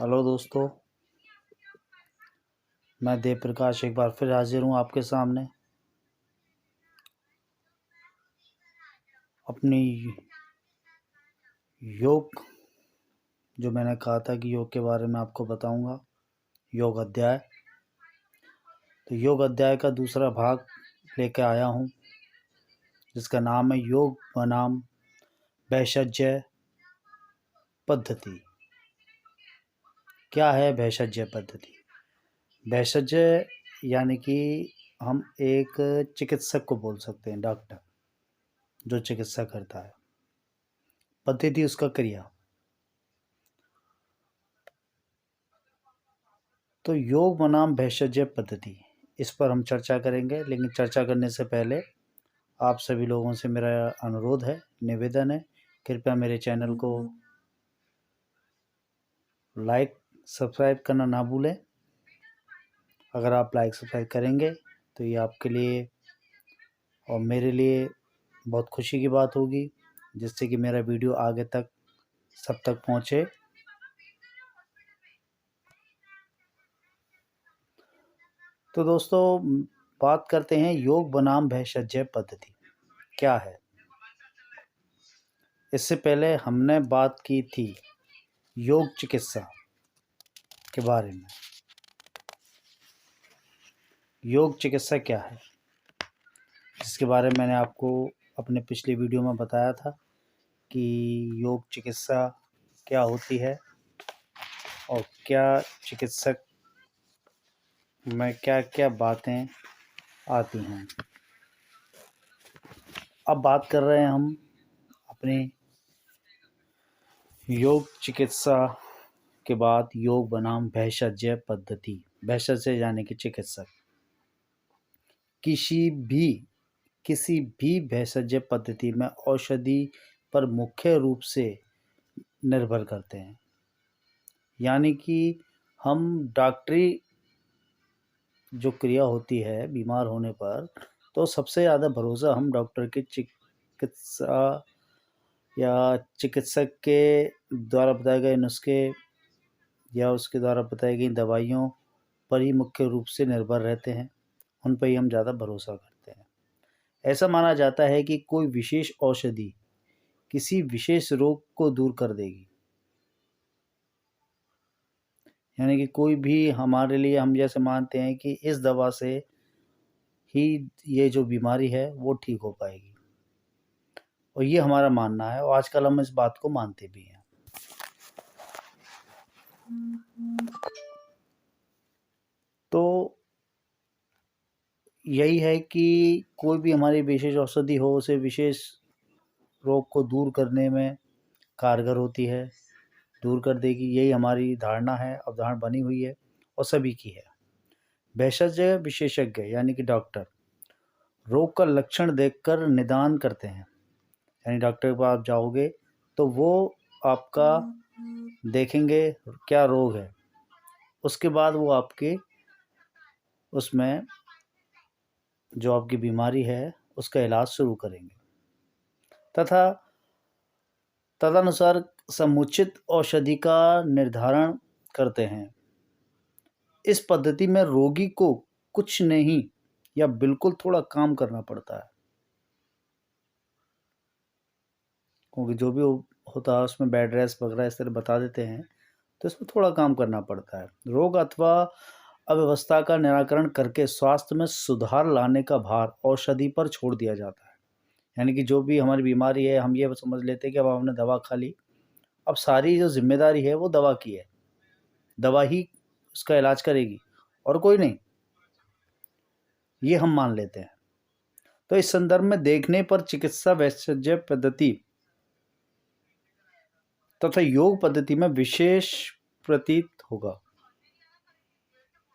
Hello दोस्तों, मैं देव प्रकाश एक बार फिर हाजिर हूँ आपके सामने अपनी योग जो मैंने कहा था कि योग के बारे में आपको बताऊंगा। योग अध्याय। तो योग अध्याय का दूसरा भाग लेकर आया हूँ जिसका नाम है योग बनाम भेषज पद्धति। क्या है भेषज पद्धति? भेषज यानी कि हम एक चिकित्सक को बोल सकते हैं, डॉक्टर जो चिकित्सा करता है। पद्धति उसका क्रिया। तो योग बनाम भेषज पद्धति, इस पर हम चर्चा करेंगे। लेकिन चर्चा करने से पहले आप सभी लोगों से मेरा अनुरोध है, निवेदन है, कृपया मेरे चैनल को लाइक सब्सक्राइब करना ना भूलें। अगर आप लाइक सब्सक्राइब करेंगे तो ये आपके लिए और मेरे लिए बहुत खुशी की बात होगी, जिससे कि मेरा वीडियो आगे तक सब तक पहुँचे। तो दोस्तों, बात करते हैं योग बनाम भेषज पद्धति क्या है। इससे पहले हमने बात की थी योग चिकित्सा के बारे में। योग चिकित्सा क्या है, जिसके बारे में मैंने आपको अपने पिछले वीडियो में बताया था कि योग चिकित्सा क्या होती है और क्या चिकित्सक में क्या क्या बातें आती हैं। अब बात कर रहे हैं हम अपनी योग चिकित्सा के बाद योग बनाम भेषज पद्धति। भेषज यानी कि चिकित्सक किसी भी भेषज पद्धति में औषधि पर मुख्य रूप से निर्भर करते हैं। यानी कि हम डॉक्टरी जो क्रिया होती है बीमार होने पर, तो सबसे ज़्यादा भरोसा हम डॉक्टर के चिकित्सा या चिकित्सक के द्वारा बताए गए नुस्खे या उसके द्वारा बताई गई दवाइयों पर ही मुख्य रूप से निर्भर रहते हैं। उन पर ही हम ज़्यादा भरोसा करते हैं। ऐसा माना जाता है कि कोई विशेष औषधि किसी विशेष रोग को दूर कर देगी। यानी कि कोई भी हमारे लिए, हम जैसे मानते हैं कि इस दवा से ही ये जो बीमारी है वो ठीक हो पाएगी, और ये हमारा मानना है और आजकल हम इस बात को मानते भी हैं। तो यही है कि कोई भी हमारी विशेष औषधि हो, उसे विशेष रोग को दूर करने में कारगर होती है, दूर कर देगी। यही हमारी धारणा है, अवधारणा बनी हुई है और सभी की है। भेषज विशेषज्ञ यानी कि डॉक्टर रोग का लक्षण देखकर निदान करते हैं। यानी डॉक्टर के पास आप जाओगे तो वो आपका देखेंगे क्या रोग है, उसके बाद वो आपके उसमें जो आपकी बीमारी है उसका इलाज शुरू करेंगे तथा तदनुसार समुचित औषधि का निर्धारण करते हैं। इस पद्धति में रोगी को कुछ नहीं या बिल्कुल थोड़ा काम करना पड़ता है, क्योंकि जो भी होता है उसमें बेड रेस्ट वगैरह इस तरह बता देते हैं, तो इसमें थोड़ा काम करना पड़ता है। रोग अथवा अव्यवस्था का निराकरण करके स्वास्थ्य में सुधार लाने का भार औषधि पर छोड़ दिया जाता है। यानी कि जो भी हमारी बीमारी है, हम ये समझ लेते हैं कि अब हमने दवा खा ली, अब सारी जो जिम्मेदारी है वो दवा की है, दवा ही उसका इलाज करेगी और कोई नहीं, ये हम मान लेते हैं। तो इस संदर्भ में देखने पर चिकित्सा भेषज पद्धति तथा योग पद्धति में विशेष प्रतीत होगा,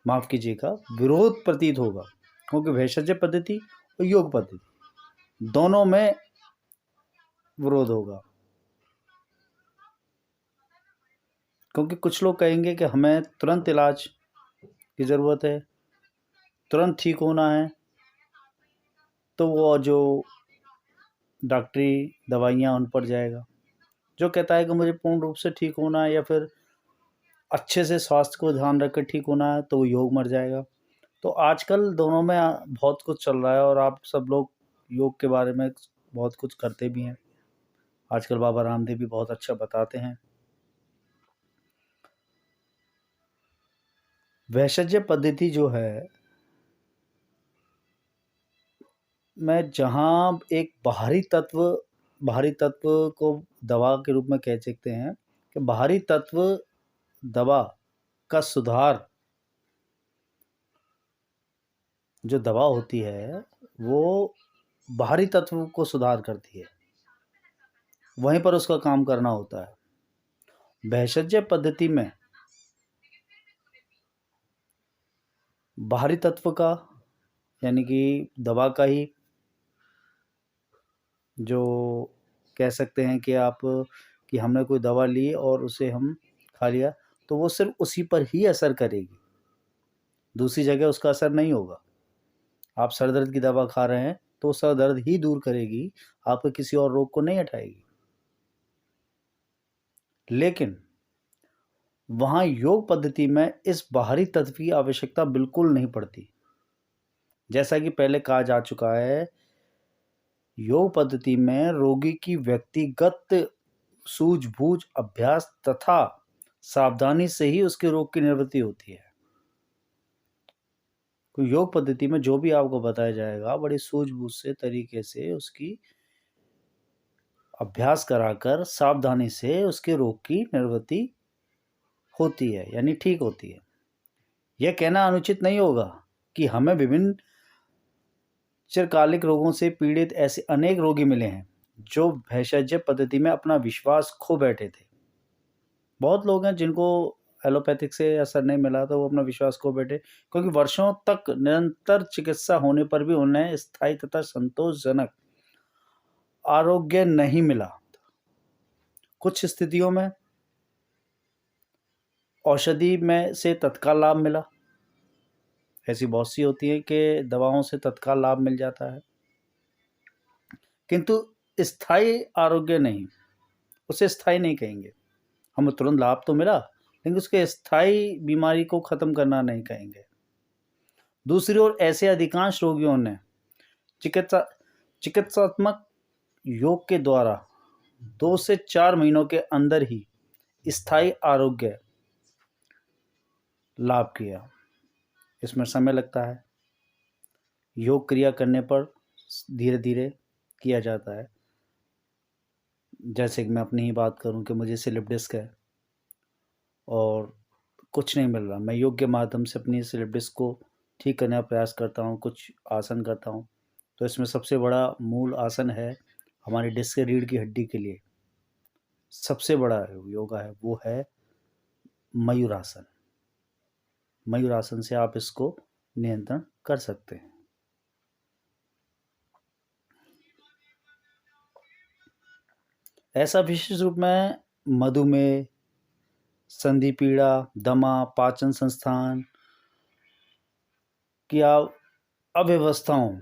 माफ कीजिएगा, विरोध प्रतीत होगा। क्योंकि भेषज पद्धति और योग पद्धति दोनों में विरोध होगा। क्योंकि कुछ लोग कहेंगे कि हमें तुरंत इलाज की ज़रूरत है, तुरंत ठीक होना है, तो वो जो डॉक्टरी दवाइयाँ उन पर जाएगा। जो कहता है कि मुझे पूर्ण रूप से ठीक होना है या फिर अच्छे से स्वास्थ्य को ध्यान रख कर ठीक होना है तो वो योग मर जाएगा। तो आजकल दोनों में बहुत कुछ चल रहा है और आप सब लोग योग के बारे में बहुत कुछ करते भी हैं। आजकल बाबा रामदेव भी बहुत अच्छा बताते हैं। वैषज्य पद्धति जो है, मैं जहाँ एक बाहरी तत्व को दवा के रूप में कह सकते हैं कि बाहरी तत्व दवा का सुधार, जो दवा होती है वो बाहरी तत्व को सुधार करती है, वहीं पर उसका काम करना होता है। भेषज पद्धति में बाहरी तत्व का यानी कि दवा का ही, जो कह सकते हैं कि आप कि हमने कोई दवा ली और उसे हम खा लिया तो वो सिर्फ उसी पर ही असर करेगी, दूसरी जगह उसका असर नहीं होगा। आप सर दर्द की दवा खा रहे हैं तो सर दर्द ही दूर करेगी, आपके किसी और रोग को नहीं हटाएगी। लेकिन वहाँ योग पद्धति में इस बाहरी तत्व की आवश्यकता बिल्कुल नहीं पड़ती। जैसा कि पहले कहा जा चुका है, योग पद्धति में रोगी की व्यक्तिगत सूझबूझ, अभ्यास तथा सावधानी से ही उसके रोग की निवृत्ति होती है। तो योग पद्धति में जो भी आपको बताया जाएगा बड़ी सूझबूझ से तरीके से उसकी अभ्यास कराकर सावधानी से उसके रोग की निवृत्ति होती है, यानी ठीक होती है। यह कहना अनुचित नहीं होगा कि हमें विभिन्न चिरकालिक रोगों से पीड़ित ऐसे अनेक रोगी मिले हैं जो भेषज पद्धति में अपना विश्वास खो बैठे थे। बहुत लोग हैं जिनको एलोपैथिक से असर नहीं मिला तो वो अपना विश्वास खो बैठे, क्योंकि वर्षों तक निरंतर चिकित्सा होने पर भी उन्हें स्थायी तथा संतोषजनक आरोग्य नहीं मिला। कुछ स्थितियों में औषधि में से तत्काल लाभ मिला, ऐसी बहुत सी होती है कि दवाओं से तत्काल लाभ मिल जाता है, किंतु स्थायी आरोग्य नहीं, उसे स्थायी नहीं कहेंगे। हमें तुरंत लाभ तो मिला लेकिन उसके स्थायी बीमारी को ख़त्म करना नहीं कहेंगे। दूसरी ओर ऐसे अधिकांश रोगियों ने चिकित्सात्मक योग के द्वारा 2 से 4 महीनों के अंदर ही स्थायी आरोग्य लाभ किया। इसमें समय लगता है, योग क्रिया करने पर धीरे धीरे किया जाता है। जैसे कि मैं अपनी ही बात करूं कि मुझे स्लिप डिस्क है और कुछ नहीं मिल रहा, मैं योग के माध्यम से अपनी स्लिप डिस्क को ठीक करने का प्रयास करता हूं, कुछ आसन करता हूं। तो इसमें सबसे बड़ा मूल आसन है हमारी डिस्क रीढ़ की हड्डी के लिए सबसे बड़ा योगा है, वो है मयूरासन। मयूरासन से आप इसको नियंत्रण कर सकते हैं। ऐसा विशेष रूप में मधुमेह, संधि पीड़ा, दमा, पाचन संस्थान की अव्यवस्थाओं,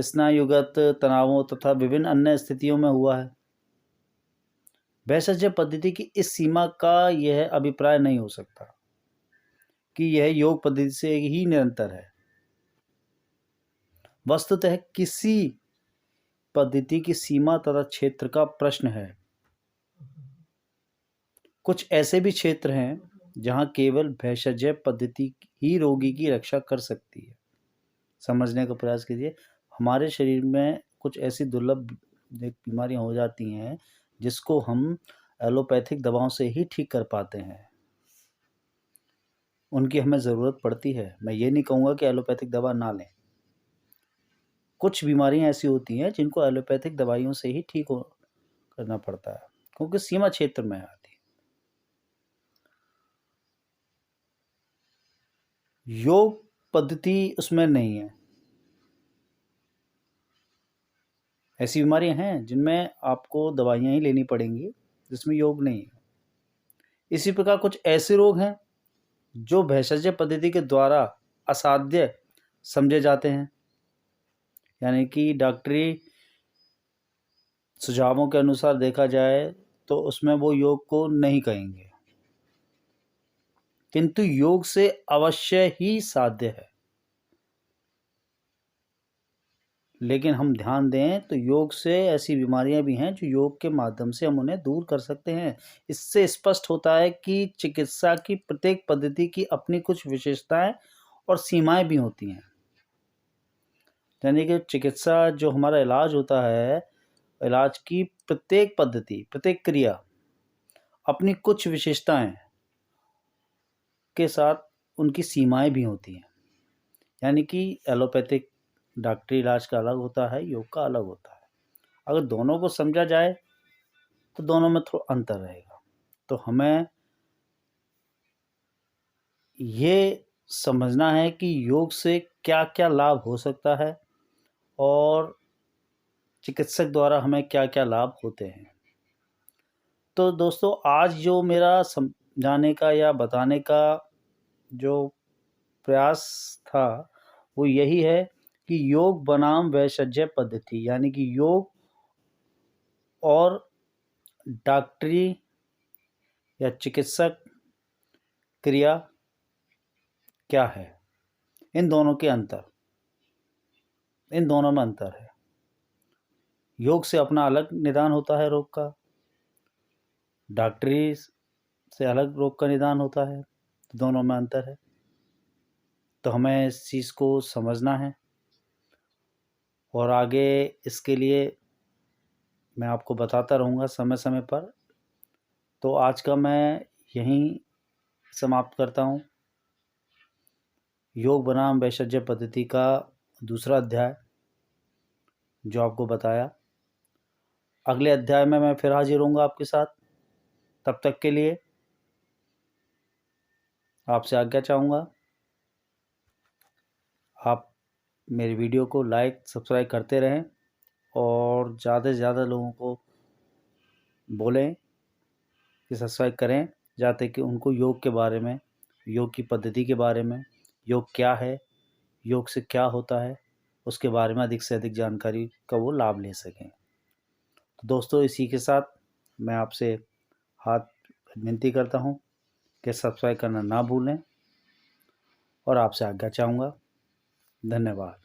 स्नायुगत तनावों तथा विभिन्न अन्य स्थितियों में हुआ है। भेषज पद्धति की इस सीमा का यह अभिप्राय नहीं हो सकता कि यह योग पद्धति से ही निरंतर है। वस्तुतः किसी पद्धति की सीमा तथा क्षेत्र का प्रश्न है। कुछ ऐसे भी क्षेत्र हैं जहां केवल भेषज पद्धति ही रोगी की रक्षा कर सकती है। समझने का प्रयास कीजिए, हमारे शरीर में कुछ ऐसी दुर्लभ बीमारियां हो जाती हैं जिसको हम एलोपैथिक दवाओं से ही ठीक कर पाते हैं, उनकी हमें ज़रूरत पड़ती है। मैं ये नहीं कहूँगा कि एलोपैथिक दवा ना लें, कुछ बीमारियां ऐसी होती हैं जिनको एलोपैथिक दवाइयों से ही ठीक करना पड़ता है, क्योंकि सीमा क्षेत्र में आती है। योग पद्धति उसमें नहीं है। ऐसी बीमारियां हैं जिनमें आपको दवाइयां ही लेनी पड़ेंगी, जिसमें योग नहीं है। इसी प्रकार कुछ ऐसे रोग हैं जो भेषज पद्धति के द्वारा असाध्य समझे जाते हैं, यानी कि डॉक्टरी सुझावों के अनुसार देखा जाए तो उसमें वो योग को नहीं कहेंगे, किंतु योग से अवश्य ही साध्य है। लेकिन हम ध्यान दें तो योग से ऐसी बीमारियां भी हैं जो योग के माध्यम से हम उन्हें दूर कर सकते हैं। इससे स्पष्ट होता है कि चिकित्सा की प्रत्येक पद्धति की अपनी कुछ विशेषताएं और सीमाएं भी होती हैं। यानी कि चिकित्सा जो हमारा इलाज होता है, इलाज की प्रत्येक पद्धति, प्रत्येक क्रिया अपनी कुछ विशेषताएं के साथ उनकी सीमाएं भी होती हैं। यानी कि एलोपैथिक डॉक्टरी इलाज का अलग होता है, योग का अलग होता है। अगर दोनों को समझा जाए तो दोनों में थोड़ा अंतर रहेगा। तो हमें ये समझना है कि योग से क्या क्या लाभ हो सकता है और चिकित्सक द्वारा हमें क्या क्या लाभ होते हैं। तो दोस्तों, आज जो मेरा समझाने का या बताने का जो प्रयास था वो यही है कि योग बनाम वैषज्य पद्धति, यानी कि योग और डॉक्टरी या चिकित्सक क्रिया क्या है, इन दोनों में अंतर है। योग से अपना अलग निदान होता है रोग का, डॉक्टरी से अलग रोग का निदान होता है, तो दोनों में अंतर है। तो हमें इस चीज़ को समझना है और आगे इसके लिए मैं आपको बताता रहूँगा समय समय पर। तो आज का मैं यहीं समाप्त करता हूँ। योग बनाम वैषज्य पद्धति का दूसरा अध्याय जो आपको बताया। अगले अध्याय में मैं फिर हाजिर होऊंगा आपके साथ। तब तक के लिए आपसे आज्ञा चाहूँगा। आप मेरी वीडियो को लाइक सब्सक्राइब करते रहें और ज़्यादा से ज़्यादा लोगों को बोलें कि सब्सक्राइब करें, जाते कि उनको योग के बारे में, योग की पद्धति के बारे में, योग क्या है, योग से क्या होता है, उसके बारे में अधिक से अधिक जानकारी का वो लाभ ले सकें। तो दोस्तों, इसी के साथ मैं आपसे हाथ विनती करता हूँ कि सब्सक्राइब करना ना भूलें और आपसे आज्ञा चाहूँगा। धन्यवाद।